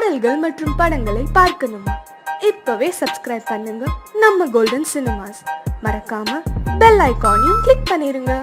பாடல்கள் மற்றும் படங்களை பார்க்கணுமா? இப்பவே சப்ஸ்கிரைப் பண்ணுங்க நம்ம கோல்டன் சினிமாஸ். மறக்காம பெல் ஐகானையும் கிளிக் பண்ணிருங்க.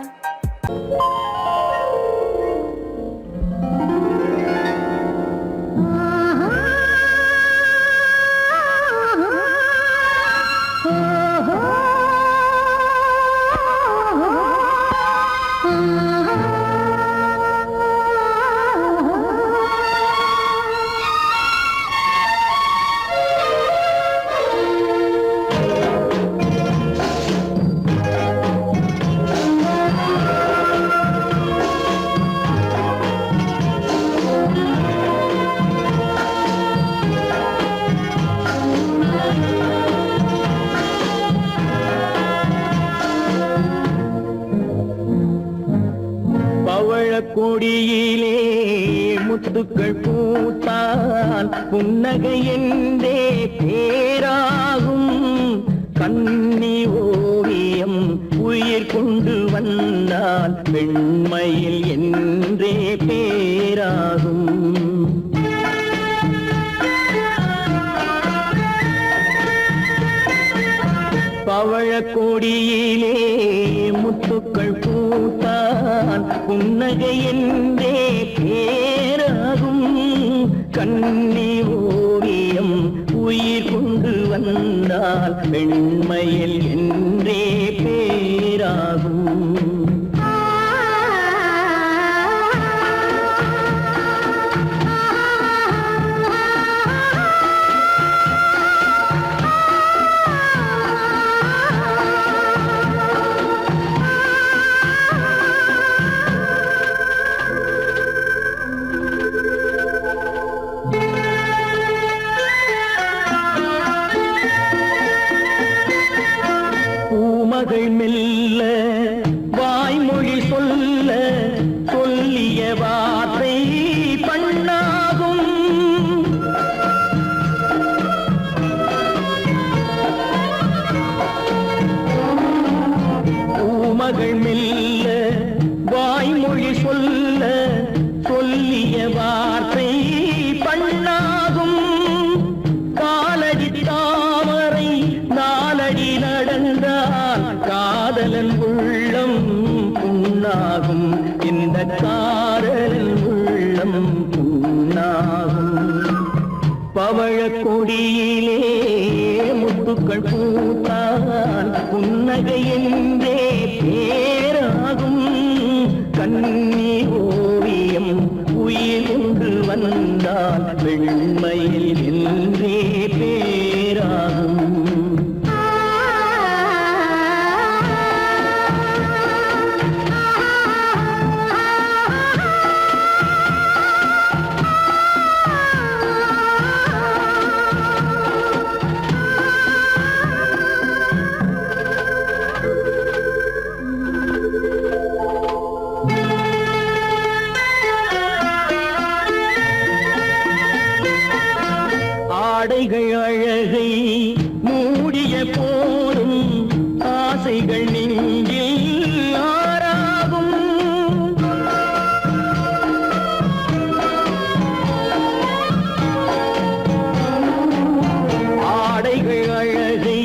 கொடியிலே முத்துக்கள் பூத்தால் புன்னகை என்றே பேராகும். கண்ணி ஓவியம் உயிர் கொண்டு வந்தால் பெண்மையில் என்றே பேராகும். பவழ கொடியிலே முத்துக்கள் பூத்தான் புன்னகை என்றே பேராகும். கண்ணி ஓவியம் உயிர் கொண்டு வந்தால் பெண்மையில் என்றே பேராகும். மகள் மெல்ல வாய்மொழி சொல்ல சொல்லிய வார்த்தை பண்ணாகும். பூமகள் மெல்ல வாய்மொழி சொல்ல சொல்லிய வார்த்தை பண்ணாகும். காலடி தாமரை நாலடி நடந்தால் காதலன் உள்ளம் புண்ணாகும். இந்த காதலன் உள்ளம் புண்ணாகும். பவழ கொடியிலே முத்துக்கள் பூத்தான் புன்னகை என்றே பேராகும். கண்ணி ஓவியம் உயிர் கொண்டு வந்தால் வெண்மையில் என்றே பேராகும். ஆடைகள் அழகை மூடிய போதும் ஆசைகள் நெஞ்சில் ஆறாகும். ஆடைகள் அழகை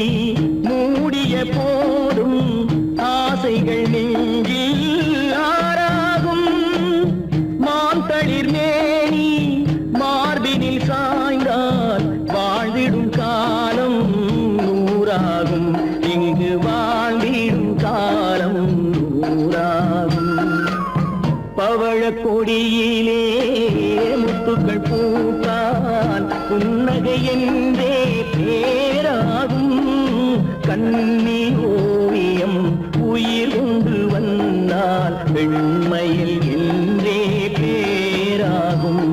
மூடிய போதும் ஆசைகள் நெஞ்சில் ஆறாகும். மாந்தளிர் மேனி மார்பினில் சாய்ந்தால் வாழ்ந்திடும் காலம் நூறாகும். இங்கு வாழ்ந்திடும் காலம் நூறாகும். பவழ கொடியிலே முத்துக்கள் பூத்தான் புன்னகை என்றே பேராகும். கண்ணி ஓவியம் உயிர் கொண்டு வந்தால் பெண்மையில் என்றே பேராகும்.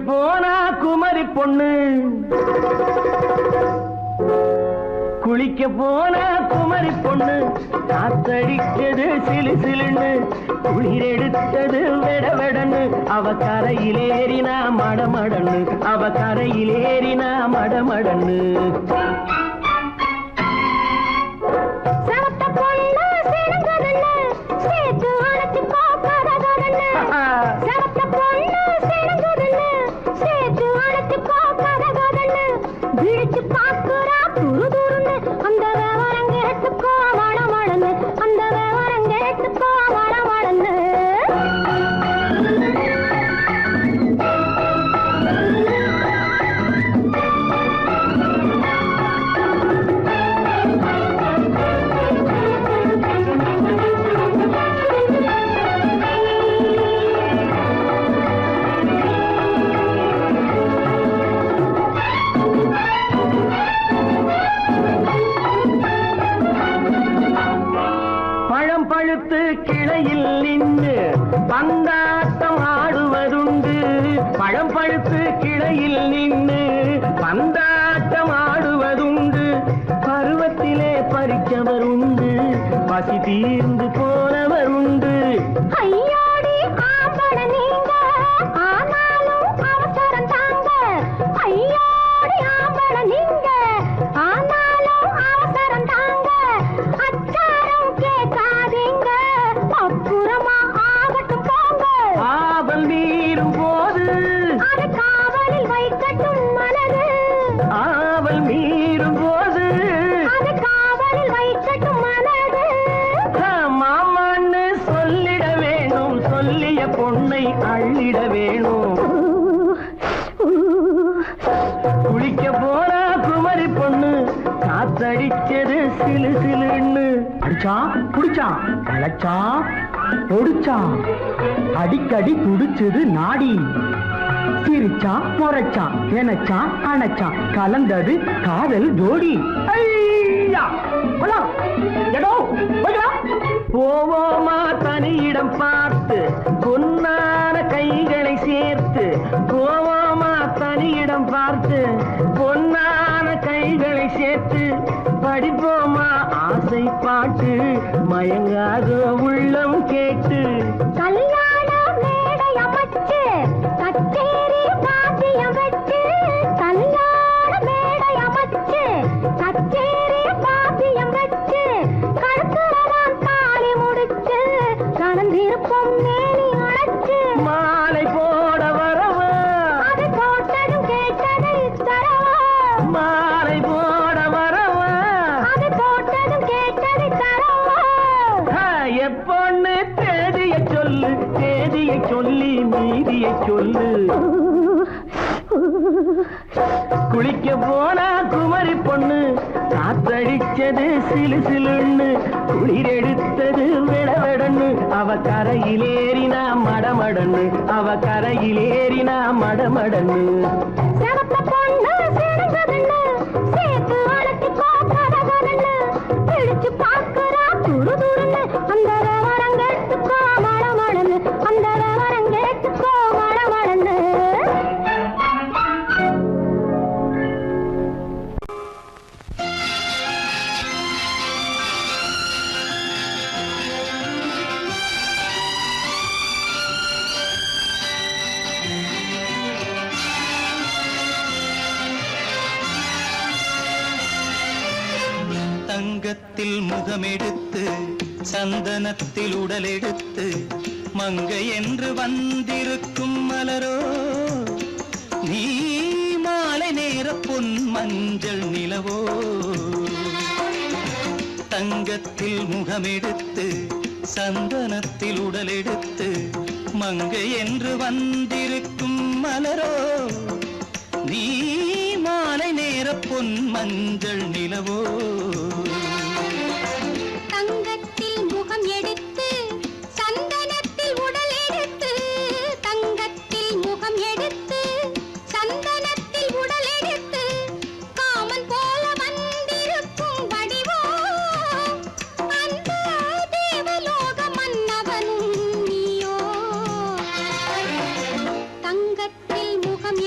போனா குமரி பொண்ணு, குளிக்க போன குமரி பொண்ணு, காத்தடிச்சது சிலு சிலுன்னு, குளிர் எடுத்தது வெட வெடன்னு, அவ கரையிலேறினா மடமடன்னு, அவ கரையிலேறினா மடமடன்னு. பழுத்து கிளையில் நின்று பந்தாட்டம் ஆடுவதுண்டு, பழம் பழுத்து கிளையில் நின்று பந்தாட்டம் ஆடுவதுண்டு, பருவத்திலே பறிச்சவர் உண்டு, பசி தீர்ந்து போனவர் உண்டு. ஐயோடி ஆம்பள நீங்க ஆனாலும் அவசரம் தாங்க, ஐயோடி ஆம்பள நீங்க ஆனாலும் அவசரம் தாங்க, அச்சாரம் கேட்காதீங்க அப்புறமா ஆகட்டும் போங்க. ஆவல் மீறும் போது அது காவலில் வைக்கட்டும் மனது, ஆவல் மீறும் போது அது காவலில் வைக்கட்டும் மனது. மாமான்னு சொல்லிட வேணும், சொல்லிய பொண்ணை அள்ளிட வேணும். குளிக்க போற குமரி பொண்ணு, காத்தடிச்சது சிலு சிலுன்னு, அடிச்சா குடிச்சா அழைச்சா பொடிச்சா, அடிக்கடி துடிச்சது நாடி, சிரிச்சா முறைச்சா எனச்சா அணைச்சா, கலந்தது காதல் ஜோடி. போவோமா தனியிடம் பார்த்து பொன்னான கைகளை சேர்த்து, போவோமா தனியிடம் பார்த்து பொன்னான கைகளை சேர்த்து, படிப்போமா ஆசை பாட்டு மயங்காத உள்ளம் கேட்டு. கல்யாண மேடை அமைச்சு கச்சேரி பாத்தியம் வச்சு, கல்யாண மேடை அமைச்சு கச்சேரி பாத்தியம் வச்சு, கழுத்துறதான் தாலி முடிச்சு கலந்திருப்போம் மேனி அழைச்சு, மாலை போட வரவா அது போட்டதும் கேட்டதை தரவா, மாலை போட வரவா அது போட்டதும் கேட்டதை தரவா. எப்பொண்ணு தேதியை சொல்லு, தேதியை சொல்லி மீதியை சொல்லு. குளிக்க போனா குமரி பொண்ணு, காத்தடிச்சது சிலு சிலுன்னு, குளிர் எடுத்தது வெடவெடன்னு, அவ கரையிலேறினா மடமடன்னு, அவ கரையிலேறினா மடமடன்னு. சிவத்த பொண்ணு சிறந்ததுன்னு சேர்த்து அழைச்சி கோப்பதன்னு, பிடிச்சு பார்க்கறா துரு துருன்னு, அந்த வரங்கெட்டுக்கோ மடமடன்னு, அந்த வரங்கெட்டுக்கோ மடமடன்னு. தங்கத்தில் முகமெடுத்து சந்தனத்தில் உடல் எடுத்து, மங்கை என்று வந்திருக்கும் மலரோ நீ, மாலை நேர பொன் மஞ்சள் நிலவோ. தங்கத்தில் முகமெடுத்து சந்தனத்தில் உடல் எடுத்து, மங்கை என்று வந்திருக்கும் மலரோ நீ, மாலை நேர பொன் மஞ்சள் நிலவோ. தங்கத்தில் முகம் எடுத்து சந்தனத்தில் உடல் எடுத்து, தங்கத்தில் முகம் எடுத்து சந்தனத்தில் உடல் எடுத்து, காமன் போல வந்திருக்கும் வடிவோ அந்த தேவலோக மன்னவனும் நீயோ. தங்கத்தில் முகம்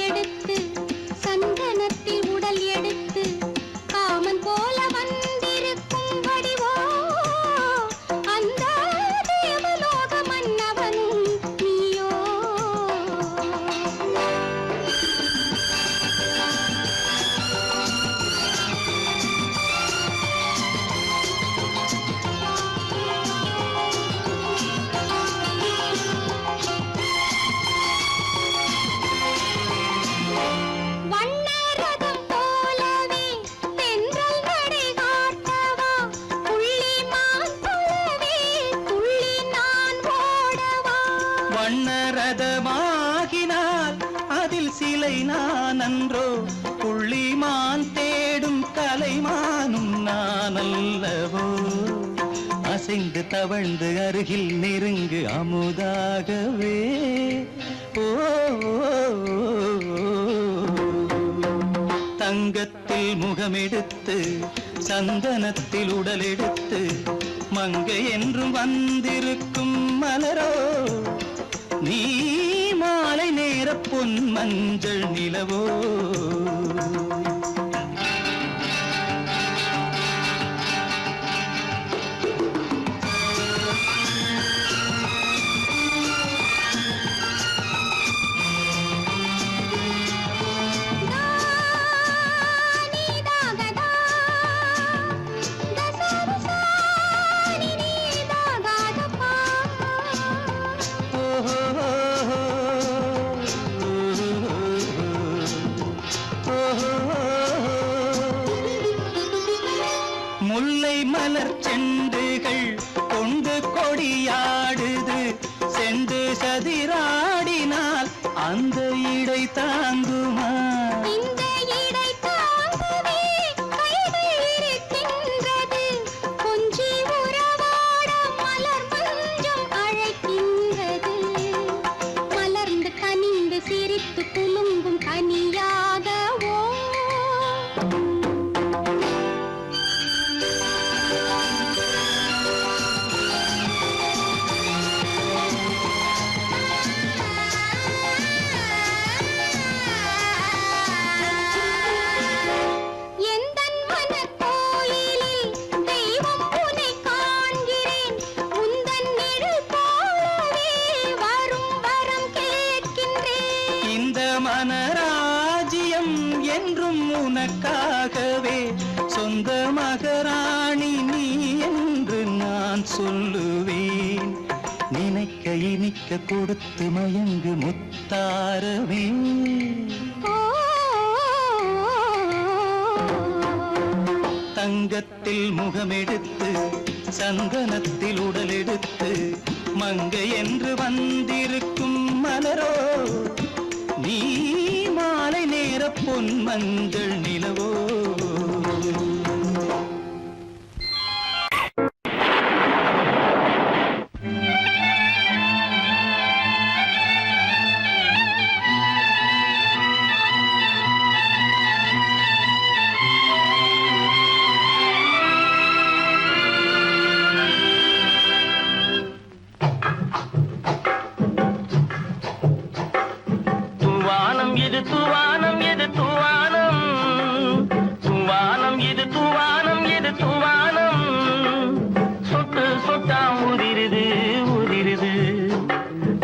நான் அல்லவோ அசைந்து தவழ்ந்து அருகில் நெருங்கு அமுதாகவே ஓ தங்கத்தில் முகமெடுத்து சந்தனத்தில் உடலெடுத்து மங்கை என்றும் வந்திருக்கும் மலரோ நீ மாலை நேர பொன் மஞ்சள் நிலவோ முல்லை மலர் செண்டுகள் கொண்டு கொடியாடுது செண்டு சதிராடினால் அந்த இடை தாங்குமா இந்த இடை தாங்குவே கைகள் இருக்கின்றது கொஞ்சி உறவாட மலர் மஞ்சம் அழைக்கின்றது மலர்ந்து கனிந்து சிரித்து குலுங்கும் கனியாகவோ மனராஜ்யம் என்றும் உனக்காகவே சொந்த மகராணி நீ என்று நான் சொல்லுவேன் நினைக்க இனிக்க கொடுத்து மயங்கு முத்தாரவே தங்கத்தில் முகமெடுத்து சந்தனத்தில் உடலெடுத்து மங்கை என்று வந்திருக்கும் மலரோ நீ மாலை நேர பொன் மஞ்சள் நிலவோ இது தூவானம் இது தூவானம் தூவானம் இது தூவானம் இது தூவானம் சொட்டு சொட்டா உதிருது உதிருது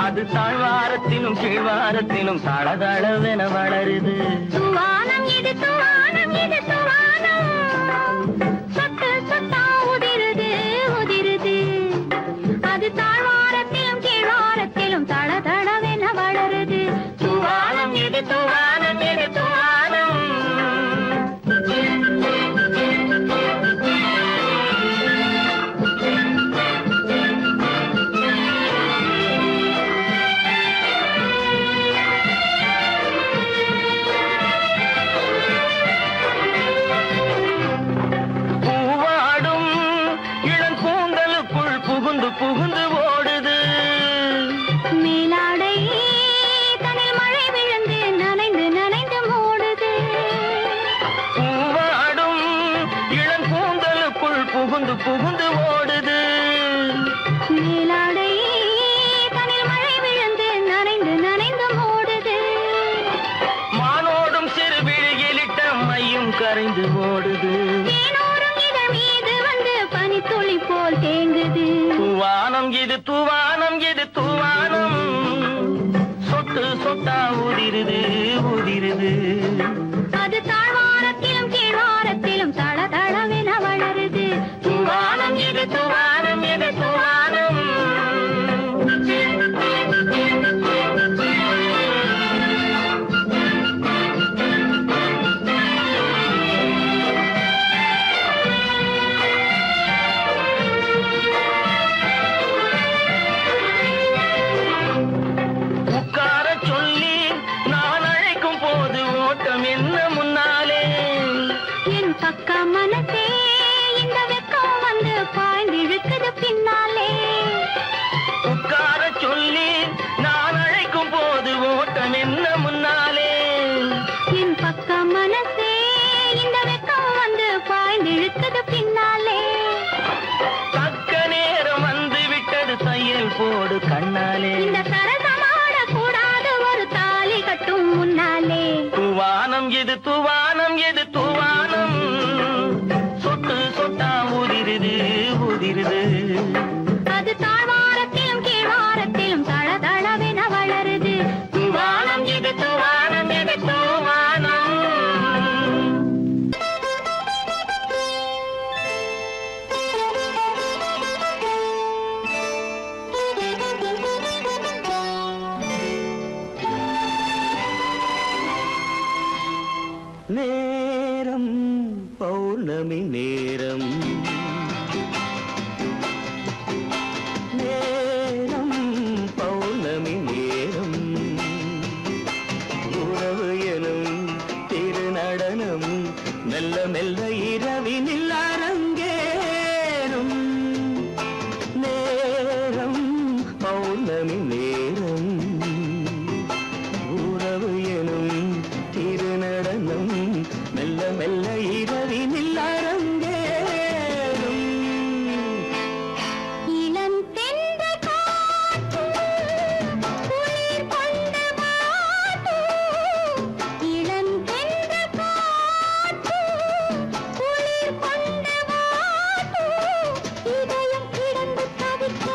அது தாழ்வாரத்திலும் கீழ்வாரத்திலும் தளதளவென வளருது தூவானம் இது தூவானம் இது தூவானம் சொட்டு சொட்டா உதிருது உதிருது அது தாழ்வாரத்திலும் கீழ்வாரத்திலும் தளதளவென வளருது தூவானம் இது தூவானம் இது தூவானம் பூவாடும் இளங்கூந்தலுக்குள் புகுந்து புகுந்து ஓடுது மேலாடை தனில் மழை விழுந்து நனைந்து நனைந்து மூடுது பூவாடும் இளங்கூந்தலுக்குள் புகுந்து புகுந்து ஓடுது மேலாடை தனில் மழை விழுந்து நனைந்து நனைந்து மூடுது மானோடும் சிறு விழியிலிட்ட மையும் கரைந்து ஓடுது தேனோரும் இதழ் மீது வந்து பனித்துளி போல் தேங்குது தூவானம் இது தூவானம் இது தூவானம் சொட்டு சொட்டா உதிருது உதிருது அது தாழ்வாரத்திலும் கீழ்வாரத்திலும் தளதளவென வளருது தூவானம் இது தூவானம் இது தூவானம் உட்கார சொல்லி நான் அழைக்கும் போது ஓட்டம் என்ன முன்னாலே என் பக்க மனசே இந்த வெக்கம் வந்து பாய்ந்திழுக்குது பின்னாலே. உட்கார சொல்லி நான் அழைக்கும் போது ஓட்டம் என்ன முன்னாலே. என் பக்கம் மனசே இந்த வெக்கம் வந்து பாய்ந்திழுக்குது பின்னாலே. தக்க நேரம் வந்து விட்டது தையல் போடு கண்ணாலே. இந்த சரசமாட கூடாது ஒரு தாலி கட்டும் முன்னாலே. தூவானம் எது தூவானம் எது தூவானம், சொட்டு சொட்டா உதிருது உதிருது. அது தாழ்வாரத்திலும் கீழ்வாரத்திலும் தளதளவென வளருது. தூவானம் எது தூவானம் எது தூவானம். நேரம் பௌர்ணமி நேரம், நேரம் பௌர்ணமி நேரம். உறவு எனும் திருநடனம் மெல்ல மெல்ல இரவினில் அரங்கேறும். நேரம் பௌர்ணமி நேரம், உறவு எனும் திருநடனம் மெல்ல மெல்ல இரவினில் அரங்கேறும். இளம் தென்றல் காற்றும் குளிர் கொண்டு வாட்டும். இளம் தென்றல் காற்றும் குளிர் கொண்டு வாட்டும். இதயம் கிடந்து தவிக்க.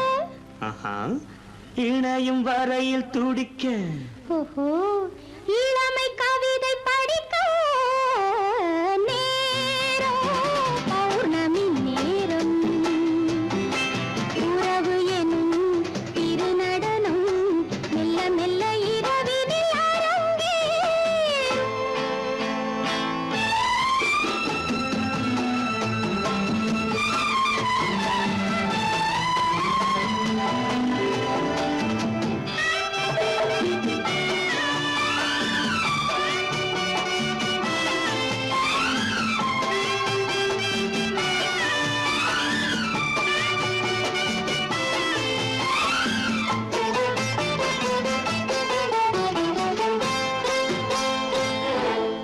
ஆஹா, இணையும் வரையில் துடிக்க. ஓஹோ, இளமை கவிதை படிக்க. நேரம் பௌர்ணமி நேரம், உறவு எனும் திருநடனம் மெல்ல மெல்ல இரவினில் அரங்கேறும்.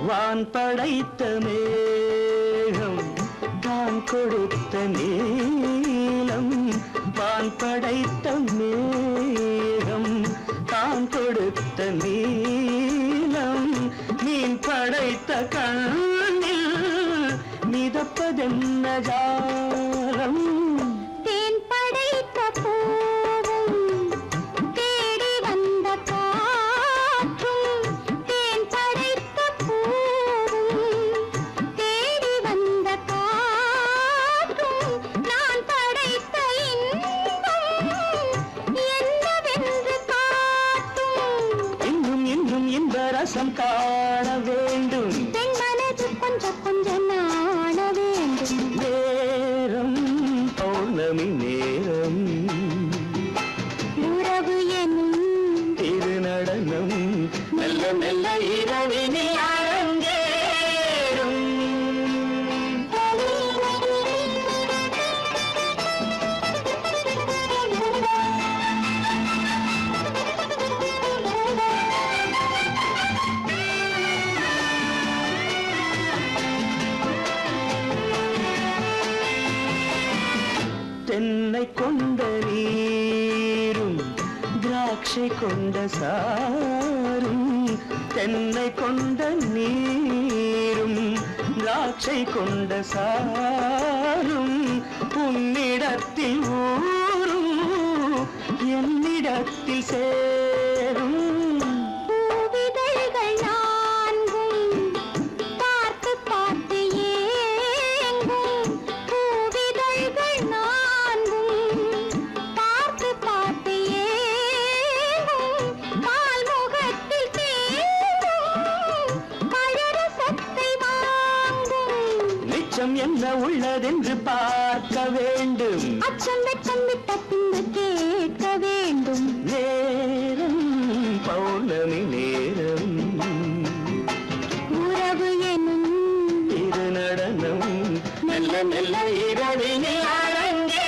வான் படைத்த மேகம் தான் கொடுத்த நீலம். வான் படைத்த மேகம் தான் கொடுத்த நீலம். மீன் படைத்த கண்ணில் மிதப்பதென்ன ஜாலம். தேன் படைத்த பூவும் தேடி வந்த காற்றும். தேன் படைத்த பூவும் தேடி வந்த காற்றும். நான் படைத்த இன்பம் என்னவென்று காட்டும். இன்னும் இன்னும் இந்த ரசம் காண வேண்டும். பெண் மனது கொஞ்சம் கொஞ்சம் நாண வேண்டும். நேரம் பௌர்ணமி நேரம், உறவு எனும் திருநடனம் மெல்ல மெல்ல இரவினில் அரங்கேறும். தென்னை கொண்ட நீரும் திராட்சை கொண்ட சாரும். தென்னை கொண்ட நீரும் திராட்சை கொண்ட சாரும். உன்னிடத்தில் ஊரும் என்னிடத்தில் சேரும். பூவிதழ்கள் நான்கும் பார்த்து பார்த்து ஏங்கும். பூவிதழ்கள் நான்கும் பார்த்து பார்த்து ஏங்கும். பால்முகத்தில் தேங்கும் பழரசத்தை வாங்கும். நிச்சம் என்ன உள்ளதென்று பார்க்க வேண்டும். அச்சம் வெச்சம் விட்ட பின்பு கேட்க வேண்டும். நேரம் பௌர்ணமி நேரம், உறவு எனும் திருநடனம் மெல்ல மெல்ல மெல்ல இரவினில் அரங்கே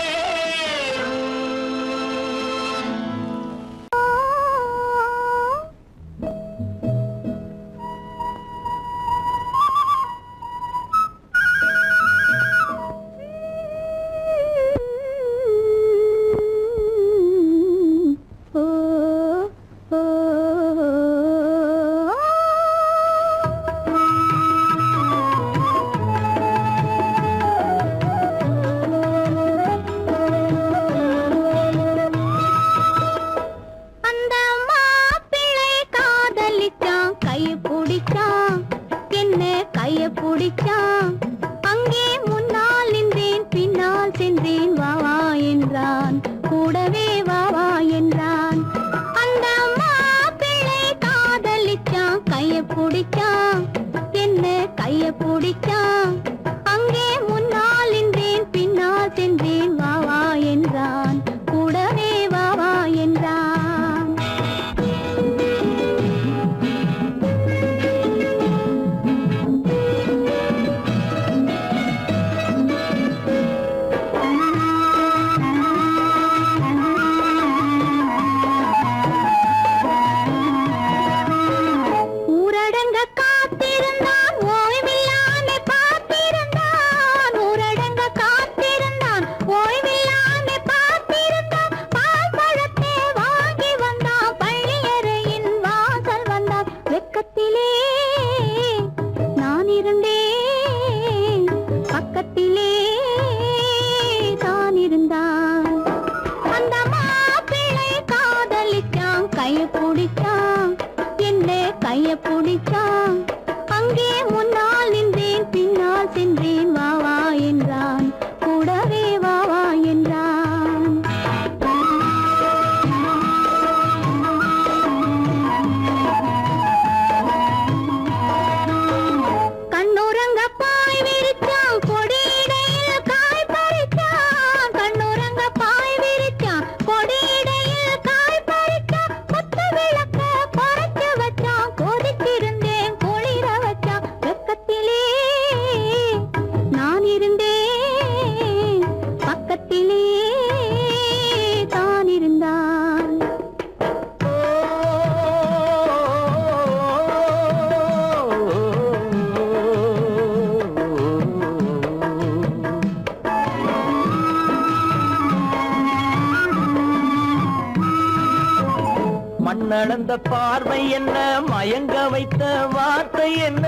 மண்ணளந்த பார்வை என்ன மயங்க வைத்த வார்த்தை என்ன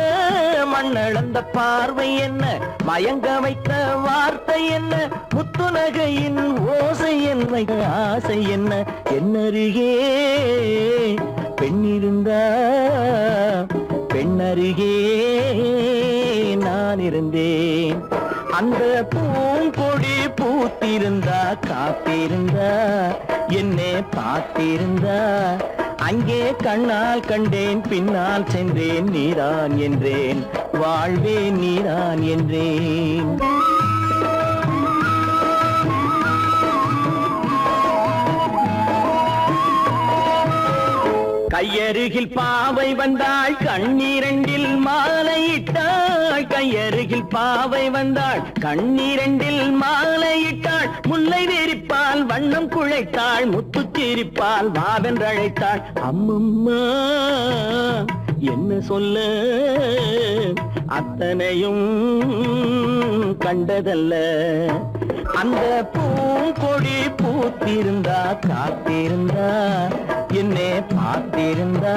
மண்ணளந்த பார்வை என்ன மயங்க வைத்த வார்த்தை என்ன முத்துநகையின் ஓசை என்ன ஆசை என்ன என்னருகே பெண்ணிருந்தா பெண்ணருகே நான் இருந்தேன் அந்த பூங்கொடி பூத்திருந்தா காத்திருந்தா என்னை பார்த்திருந்தா அங்கே கண்ணால் கண்டேன் பின்னால் சென்றேன் நீதான் என்றேன் வாழ்வே நீதான் என்றேன் கையருகில் பாவை வந்தாள் கண்ணீரண்டில் மாலையிட்டாள் கையருகில் பாவை வந்தாள் கண்ணீரண்டில் மாலையிட்டாள் முல்லை வெறிப்பால் வண்ணம் குழைத்தாள் முத்து சிரிப்பால் வாவென்றழைத்தாள் அம்மம்மா என்ன சொல்ல அத்தனையும் கண்டதல்ல அந்த பூங்கொடி பூத்திருந்தா காத்திருந்தா என்னை பார்த்திருந்தா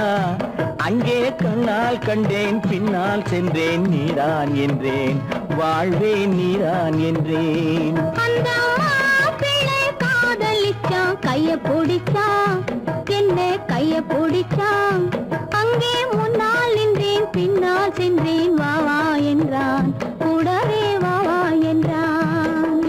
அங்கே கண்ணால் கண்டேன் பின்னால் சென்றேன் நீதான் என்றேன் வாழ்வே நீதான் என்றேன் அந்த பிள்ளை காதலிச்சா கைய பிடிச்சா என்ன கைய பிடிச்சா அங்கே முன்னால் நின்றேன் பின்னால் சென்றேன் வா வா என்றான் கூடவே வா வா என்றான்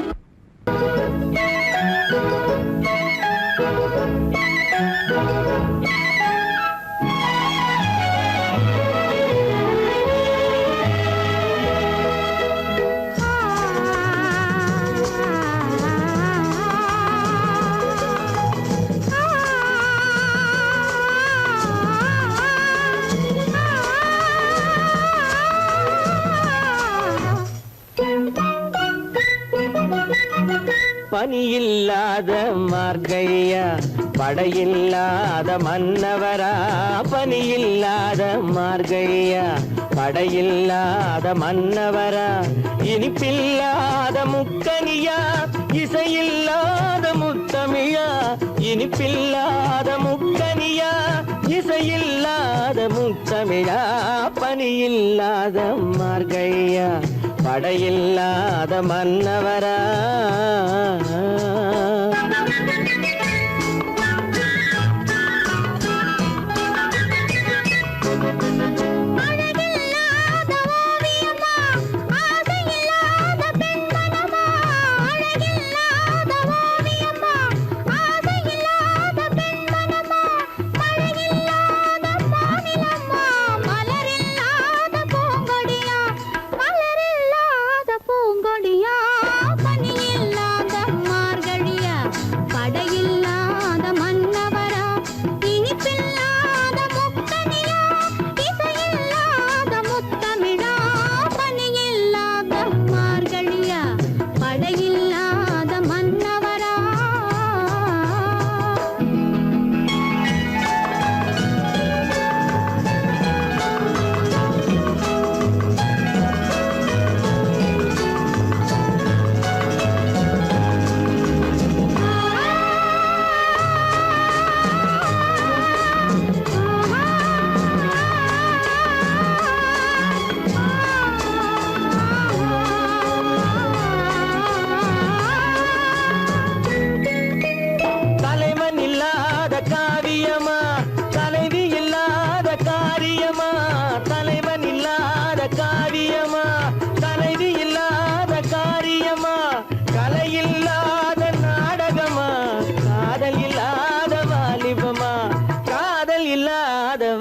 பனியில்லாத மார்கழியா படையில்லாத மன்னவரா பனியில்லாத மார்கழியா படையில்லாத மன்னவரா இனிப்பில்லாத முக்கனியா இசையில்லாத முத்தமிழா இனிப்பில்லாத முக்கனியா இசையில்லாத முத்தமிழா பனியில்லாத மார்கழியா படையில்லாத மன்னவரா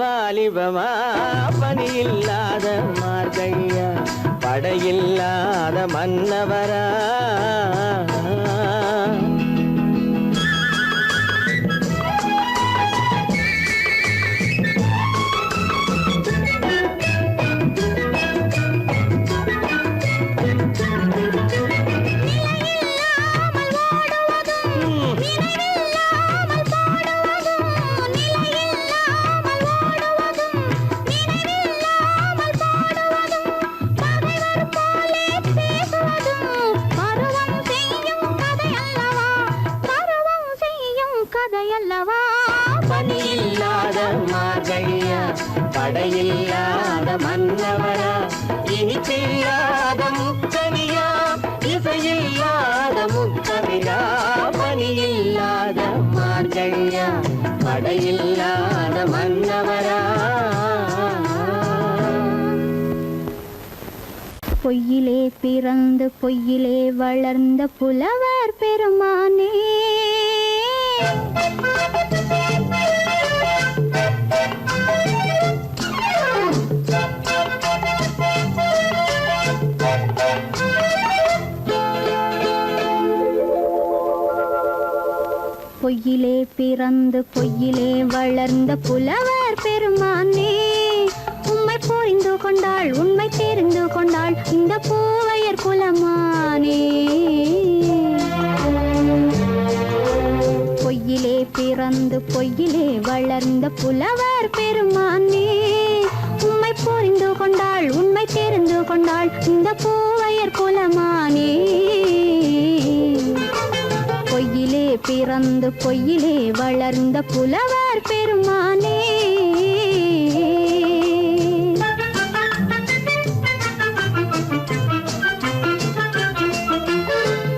வாலிபமா பனியில்லாத மார்கழியா படையில்லாத மன்னவரா பனியில்லாத மார்கழியா படையில்லாத மன்னவரா இனிப்பில்லாத முக்கனியா இசையில்லாத முத்தமிழா பனியில்லாத மார்கழியா படையில்லாத மன்னவரா பொய்யிலே பிறந்து பொய்யிலே வளர்ந்த புலவர் பெருமானே பொய்யிலே பிறந்து பொய்யிலே வளர்ந்த புலவர் பெருமானே உம்மை புரிந்து கொண்டாள் உண்மை தெரிந்து கொண்டாள் இந்த பூவையர் குலமானே பொய்யிலே பிறந்து பொய்யிலே வளர்ந்த புலவர் பெருமானே உம்மை புரிந்து கொண்டாள் உண்மை தெரிந்து கொண்டாள் இந்த பூவையர் குலமானே பொய்யிலே பிறந்து பொய்யிலே வளர்ந்த புலவர் பெருமானே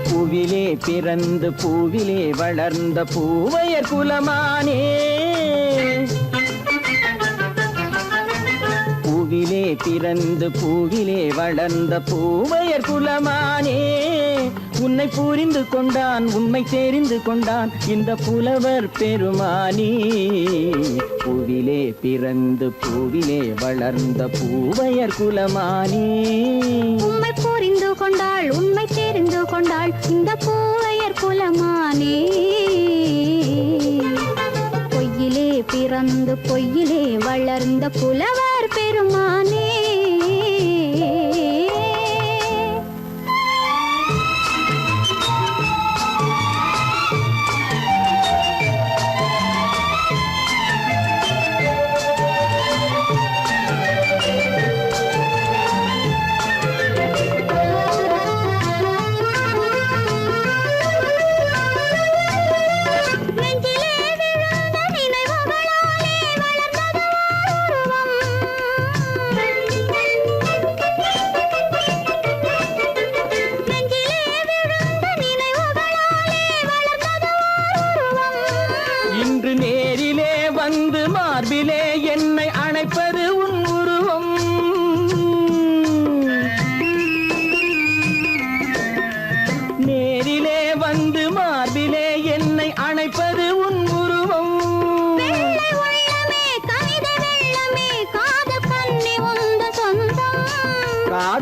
பூவிலே பிறந்து பூவிலே வளர்ந்த பூவையர் குலமானே பூவிலே பிறந்து பூவிலே வளர்ந்த பூவையர் குலமானே உன்னை புரிந்து கொண்டான் உண்மை தெரிந்து கொண்டான் இந்த புலவர் பெருமானே பூவிலே பிறந்து பூவிலே வளர்ந்த பூவையர் குலமானே உம்மை புரிந்து கொண்டாள் உண்மை தெரிந்து கொண்டாள் இந்த பூவையர் குலமானே பொய்யிலே பிறந்து பொய்யிலே வளர்ந்த புலவர் பெருமானே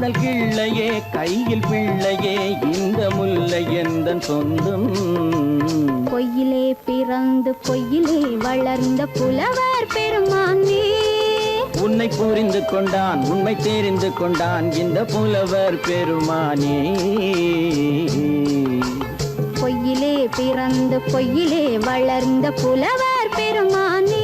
காதல் கிள்ளையே கையில் பிள்ளையே இந்த முல்லை எந்தன் சொந்தம். பொய்யிலே பிறந்து பொய்யிலே வளர்ந்த புலவர் பெருமானே. உன்னை புரிந்து கொண்டான் உண்மை தெரிந்து கொண்டான் இந்த புலவர் பெருமானே. பொய்யிலே பிறந்து பொய்யிலே வளர்ந்த புலவர் பெருமானே.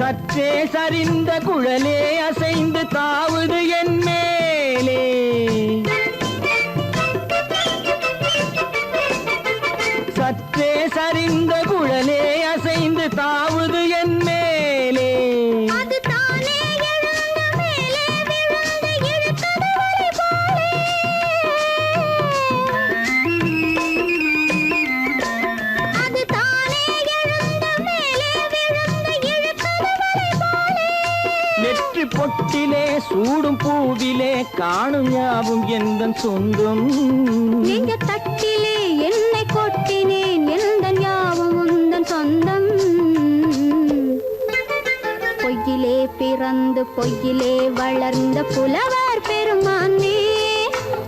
சற்றே சரிந்த குழலே அசைந்து தாவுது என் மேலே. சற்றே சரிந்த குழலே அசைந்து தாவுது என் மேலே. அது தானே எழுந்த மேலே விழுந்து இழுத்தது வலை போலே. அது தானே எழுந்த மேலே விழுந்து இழுத்தது வலை போலே. நெற்றி பொட்டிலே சூடும் பூவிலே காணும் யாவும் எந்தன் சொந்தம். நெஞ்ச தட்டிலே என்னை கொட்டினேன் எந்தன் யாவும் உந்தன் சொந்தம். பொய்யிலே பிறந்து பொய்யிலே வளர்ந்த புலவர் பெருமானே.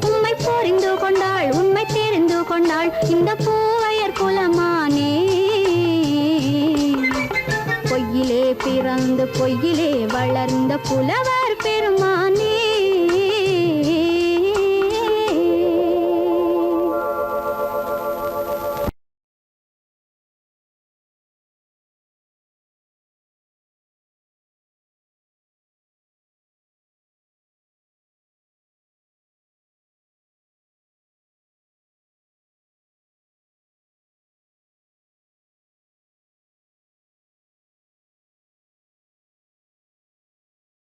உம்மை புரிந்து கொண்டாள் உண்மை தெரிந்து கொண்டாள் இந்த பூவையர் குலமானே. பொய்யிலே பிறந்து பொய்யிலே வளர்ந்த புலவர்